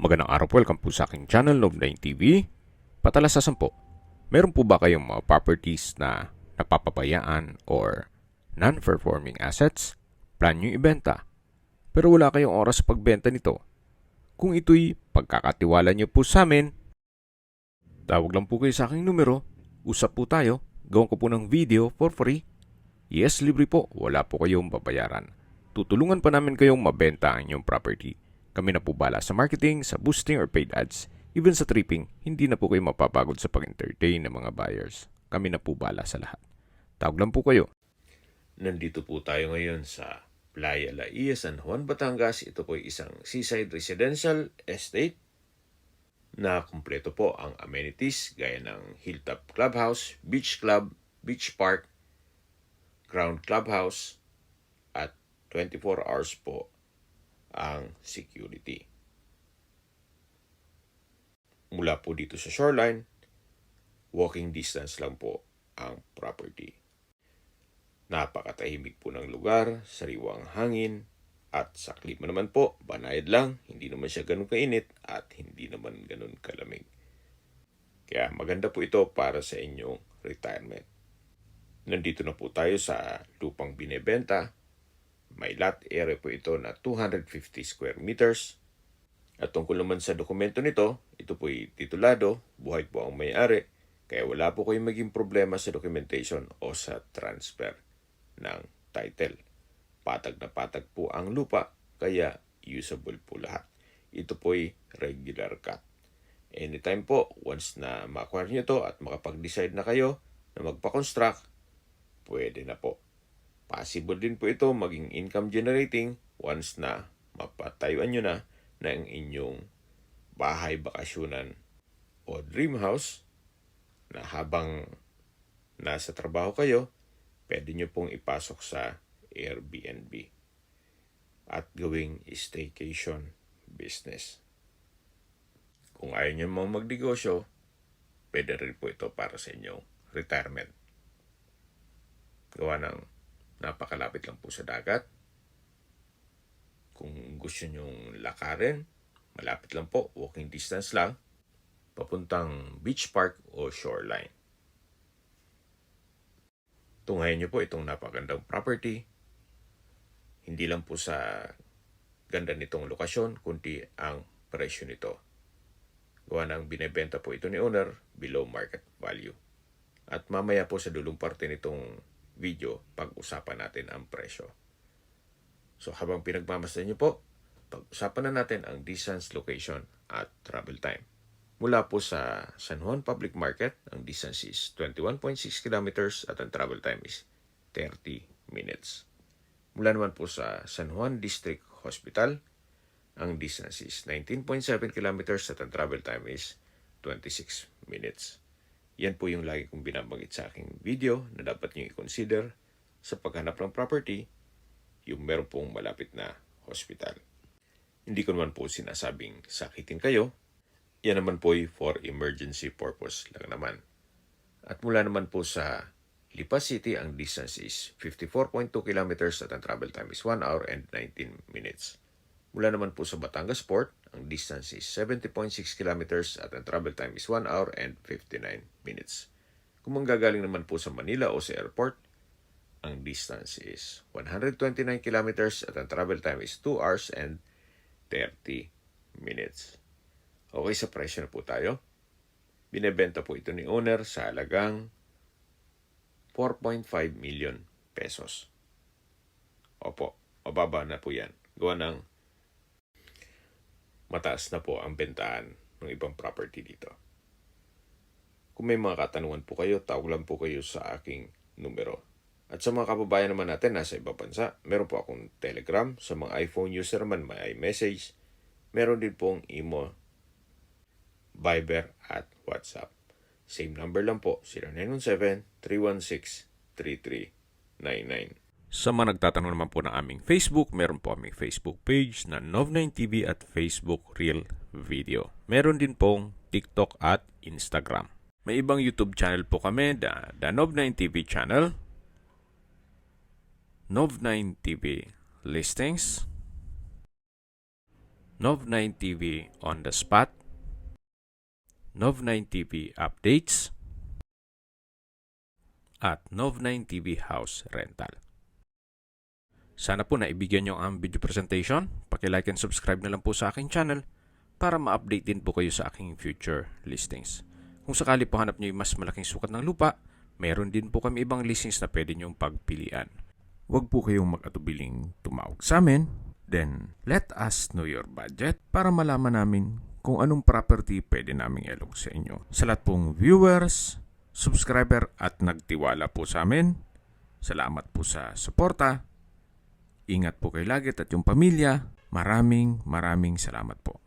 Magandang araw po, welcome po sa aking channel, Nov9 TV. Patalasasan po, meron po ba kayong mga properties na napapabayaan or non-performing assets? Plan nyo ibenta, pero wala kayong oras sa pagbenta nito. Kung ito'y pagkakatiwala nyo po sa amin, tawag lang po kayo sa aking numero, usap po tayo, gawin ko po ng video for free. Yes, libre po, wala po kayong babayaran. Tutulungan pa namin kayong mabenta ang inyong property. Kami na po bala sa marketing, sa boosting or paid ads. Even sa tripping, hindi na po kayo mapapagod sa pag-entertain ng mga buyers. Kami na po bala sa lahat. Tawag lang po kayo. Nandito po tayo ngayon sa Playa Laia, San Juan, Batangas. Ito po ay isang seaside residential estate na kumpleto po ang amenities gaya ng hilltop clubhouse, beach club, beach park, ground clubhouse, at 24 hours po ang security. Mula po dito sa shoreline, walking distance lang po ang property. Napakatahimik po ng lugar, sariwang hangin, at sa klima naman po, banayad lang, hindi naman siya ganun kainit at hindi naman ganun kalamig. Kaya maganda po ito para sa inyong retirement. Nandito na po tayo sa lupang binebenta. May lot area po ito na 250 square meters. At tungkol naman sa dokumento nito, ito po ay titulado, buhay po ang may-ari, kaya wala po kayong maging problema sa documentation o sa transfer ng title. Patag na patag po ang lupa, kaya usable po lahat. Ito po ay regular cut. Anytime po, once na ma-acquire nyo ito at makapag-decide na kayo na magpa-construct, pwede na po. Possible din po ito maging income generating once na mapatayuan nyo na ang inyong bahay bakasyonan o dream house na habang nasa trabaho kayo, pwede nyo pong ipasok sa Airbnb at gawing staycation business. Kung ayaw nyo mong magnegosyo, pwede rin po ito para sa inyong retirement. Gawa ng napakalapit lang po sa dagat. Kung gusto nyong lakarin, malapit lang po, walking distance lang, papuntang beach park o shoreline. Tunghayan nyo po itong napagandang property. Hindi lang po sa ganda nitong lokasyon, kundi ang presyo nito. Gawa ng binebenta po ito ni owner below market value. At mamaya po sa dulong parte nitong video, pag-usapan natin ang presyo. So habang pinagmamasdan nyo po, pag-usapan na natin ang distance, location, at travel time. Mula po sa San Juan Public Market, ang distance is 21.6 kilometers at ang travel time is 30 minutes. Mula naman po sa San Juan District Hospital, ang distance is 19.7 kilometers at ang travel time is 26 minutes. Yan po yung lagi kong binabanggit sa aking video na dapat nyo i-consider sa paghanap ng property, yung meron pong malapit na hospital. Hindi ko naman po sinasabing sakitin kayo. Yan naman po ay for emergency purpose lang naman. At mula naman po sa Lipa City, ang distance is 54.2 kilometers at ang travel time is 1 hour and 19 minutes. Mula naman po sa Batangas Port, ang distance is 70.6 kilometers at ang travel time is 1 hour and 59 minutes. Kung manggagaling naman po sa Manila o sa airport, ang distance is 129 kilometers at ang travel time is 2 hours and 30 minutes. Okay, sa presyo na po tayo. Binebenta po ito ni owner sa halagang 4.5 million pesos. Opo, mababa na po yan. Gawa ng mataas na po ang bentahan ng ibang property dito. Kung may mga katanungan po kayo, tawag lang po kayo sa aking numero. At sa mga kababayan naman natin nasa ibang bansa, meron po akong Telegram. Sa mga iPhone user naman, may iMessage. Meron din pong Imo, Viber at WhatsApp. Same number lang po, 0917-316-3399. Sa mga nagtatanong naman po ng aming Facebook, meron po aming Facebook page na Nov9 TV at Facebook Real Video. Meron din pong TikTok at Instagram. May ibang YouTube channel po kami, the Nov9 TV channel, Nov9 TV Listings, Nov9 TV on the spot, Nov9 TV updates, at Nov9 TV house rental. Sana po naibigyan nyo ang video presentation. Paki-like and subscribe na lang po sa aking channel para ma-update din po kayo sa aking future listings. Kung sakali po hanap nyo yung mas malaking sukat ng lupa, meron din po kami ibang listings na pwede nyong pagpilian. Huwag po kayong mag-atubiling tumawag sa amin. Then, let us know your budget para malaman namin kung anong property pwede naming ilog sa inyo. Sa lahat pong viewers, subscriber at nagtiwala po sa amin, salamat po sa suporta. Ingat po kayo lagi at yung pamilya. Maraming salamat po.